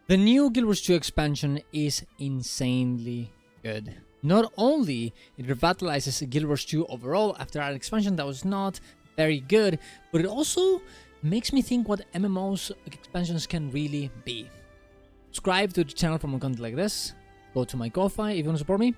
The new Guild Wars 2 expansion is insanely good. Not only it revitalizes Guild Wars 2 overall after an expansion that was not very good, but it also makes me think what MMOs expansions can really be. Subscribe to the channel for more content like this. Go to my Ko-Fi if you want to support me,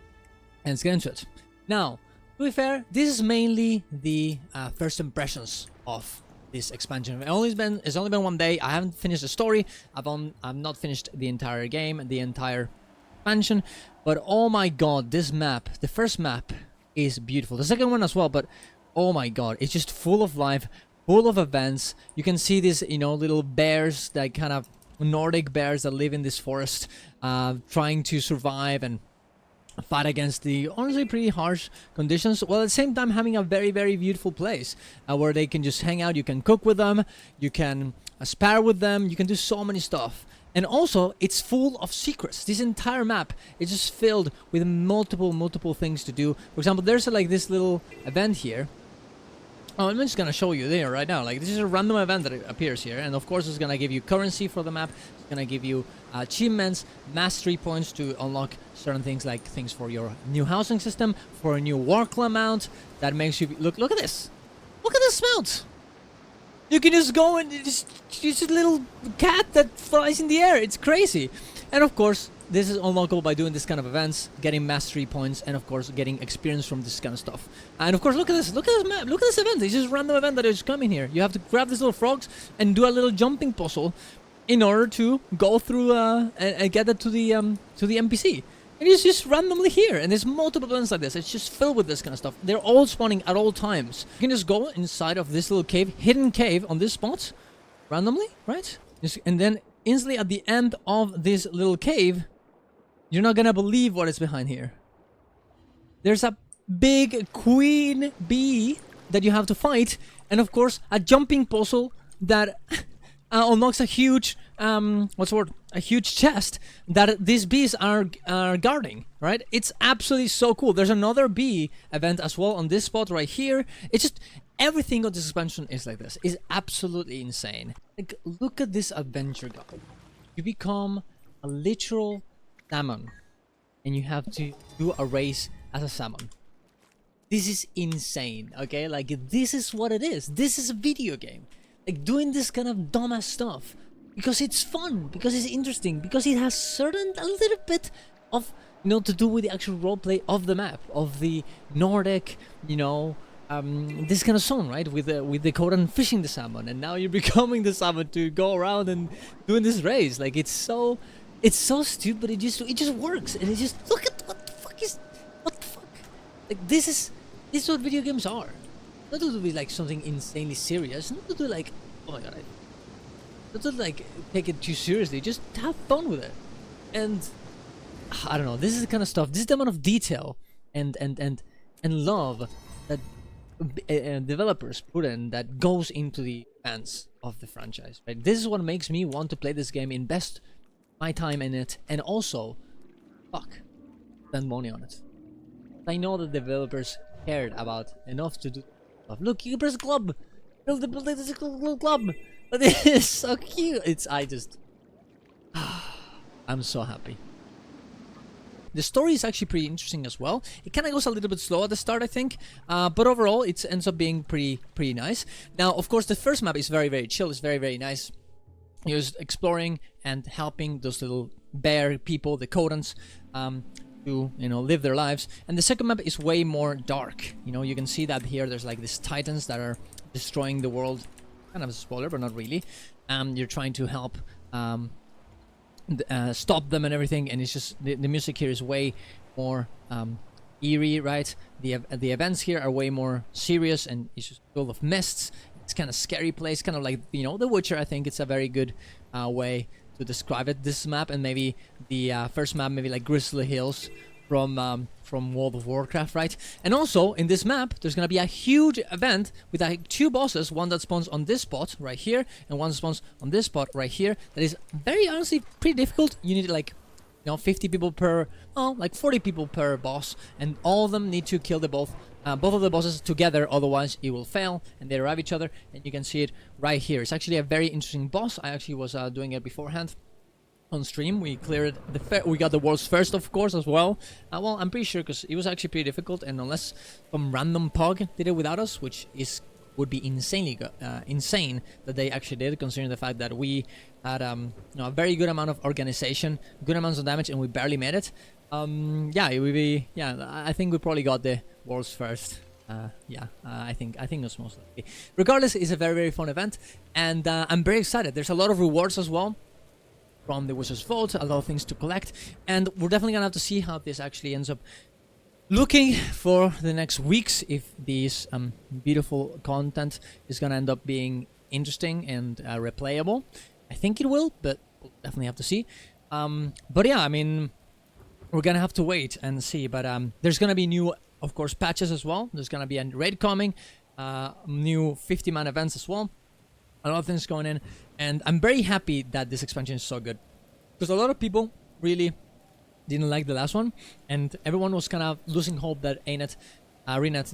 and let's get into it. Now, to be fair, this is mainly the first impressions of this expansion. It's only been 1 day. I haven't finished the story. I've not finished the entire game, the entire expansion. But oh my god, this map, the first map, is beautiful. The second one as well, but oh my god, it's just full of life, full of events. You can see these, little bears, that kind of Nordic bears that live in this forest, trying to survive and fight against the honestly pretty harsh conditions, while at the same time having a very, very beautiful place where they can just hang out. You can cook with them, you can spar with them, you can do so many stuff. And also, it's full of secrets. This entire map is just filled with multiple things to do. For example, there's this little event here. Oh, I'm just gonna show you there right now. This is a random event that appears here, and of course it's gonna give you currency for the map. It's gonna give you achievements, mastery points to unlock certain things, like things for your new housing system, for a new war clan mount that makes you look at this. Look at this mount. You can just go and just a little cat that flies in the air. It's crazy. And of course, this is unlockable by doing this kind of events, getting mastery points, and of course getting experience from this kind of stuff. And of course, look at this map, look at this event. It's just a random event that is coming here. You have to grab these little frogs and do a little jumping puzzle in order to go through and get it to the NPC. And it's just randomly here, and there's multiple events like this. It's just filled with this kind of stuff. They're all spawning at all times. You can just go inside of this little cave, hidden cave on this spot, randomly, right? And then instantly at the end of this little cave, you're not gonna believe what is behind here. There's a big queen bee that you have to fight, and of course a jumping puzzle that unlocks a huge a huge chest that these bees are guarding, right? It's absolutely so cool. There's another bee event as well on this spot right here. It's just everything on this expansion is like this. Is absolutely insane. Look at this adventure guide. You become a literal salmon, and you have to do a race as a salmon. This is insane, okay? This is what it is. This is a video game. Doing this kind of dumbass stuff because it's fun, because it's interesting, because it has a little bit of to do with the actual roleplay of the map, of the Nordic, this kind of zone, right? With the Kodan fishing the salmon, and now you're becoming the salmon to go around and doing this race. It's so stupid. It just works, and it just look at what the fuck. This is what video games are. Not to do with something insanely serious. Not to do oh my god. Not to take it too seriously. Just have fun with it. And I don't know. This is the kind of stuff. This is the amount of detail and love that developers put in that goes into the fans of the franchise. Right. This is what makes me want to play this game, invest my time in it, and also spend money on it. I know the developers cared about enough to do stuff. Look, you can press club. Build this club. It is so cute. I'm so happy. The story is actually pretty interesting as well. It kind of goes a little bit slow at the start, I think, but overall it ends up being pretty nice. Now, of course, the first map is very, very chill. It's very, very nice. You're just exploring and helping those little bear people, the Kodans, to live their lives. And the second map is way more dark. You can see that here. There's these titans that are destroying the world. Kind of a spoiler, but not really. You're trying to help stop them and everything. And it's just the music here is way more eerie, right? The events here are way more serious, and it's just full of mists. It's kind of scary place, kind of like The Witcher. I think it's a very good way to describe it. This map, and maybe the first map, maybe like Grizzly Hills from World of Warcraft, right? And also in this map, there's gonna be a huge event with two bosses, one that spawns on this spot right here, and one that spawns on this spot right here. That is very honestly pretty difficult. You need 50 people per, 40 people per boss, and all of them need to kill both of the bosses together, otherwise it will fail, and they arrive each other, and you can see it right here. It's actually a very interesting boss. I actually was doing it beforehand. on stream. We cleared we got the world's first, of course, as well. Well, I'm pretty sure because it was actually pretty difficult, and unless some random pug did it without us, which would be insanely insane that they actually did, considering the fact that we had a very good amount of organization, good amounts of damage, and we barely made it. Yeah, it would be. Yeah, I think we probably got the world's first. I think it's most likely. Regardless, it's a very fun event, and I'm very excited. There's a lot of rewards as well from the Wizard's Vault, a lot of things to collect, and we're definitely gonna have to see how this actually ends up looking for the next weeks, if this beautiful content is gonna end up being interesting and replayable. I think it will, but we'll definitely have to see. But yeah, I mean, we're gonna have to wait and see. But there's gonna be new, of course, patches as well. There's gonna be a raid coming, new 50-man events as well. A lot of things going in, and I'm very happy that this expansion is so good, because a lot of people really didn't like the last one, and everyone was kind of losing hope that Renet,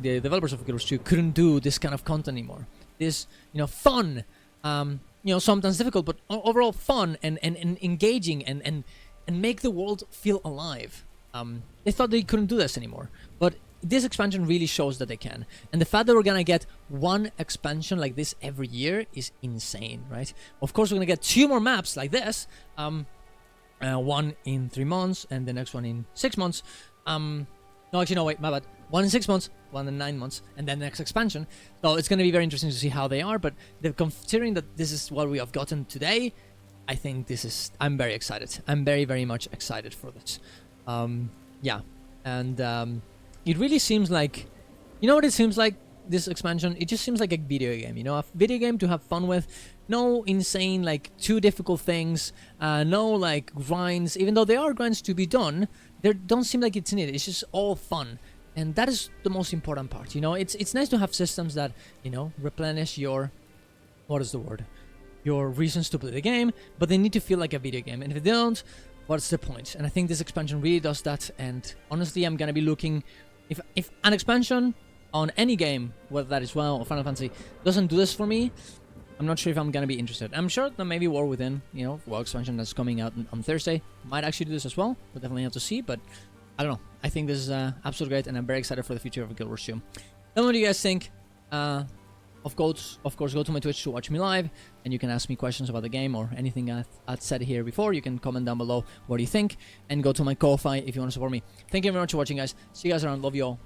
the developers of Guild Wars 2, couldn't do this kind of content anymore. This, fun, sometimes difficult, but overall fun and engaging and make the world feel alive. They thought they couldn't do this anymore, but this expansion really shows that they can. And the fact that we're gonna get one expansion like this every year is insane, right? Of course, we're gonna get 2 more maps like this. One in 3 months, and the next one in 6 months. No, actually, no, wait, my bad. 1 in 6 months, 1 in 9 months, and then the next expansion. So it's gonna be very interesting to see how they are. But considering that this is what we have gotten today, I think I'm very excited. I'm very much excited for this. Yeah, and it really seems like, what it seems like, this expansion, it just seems like a video game, a video game to have fun with. No insane, like, too difficult things, no, like, grinds. Even though there are grinds to be done, they don't seem like it's needed. It's just all fun, and that is the most important part. It's nice to have systems that, replenish your, what is the word, your reasons to play the game, but they need to feel like a video game, and if they don't, what's the point? And I think this expansion really does that. And honestly, I'm gonna be looking, if an expansion on any game, whether that is WoW or Final Fantasy, doesn't do this for me, I'm not sure if I'm gonna be interested. I'm sure that maybe War Within, WoW expansion that's coming out on Thursday, might actually do this as well. We'll definitely have to see, but I don't know. I think this is absolutely great, and I'm very excited for the future of Guild Wars 2. Tell me what you guys think. Of course, go to my Twitch to watch me live, and you can ask me questions about the game or anything I've said here before. You can comment down below what you think, and go to my Ko-Fi if you want to support me. Thank you very much for watching, guys. See you guys around. Love you all.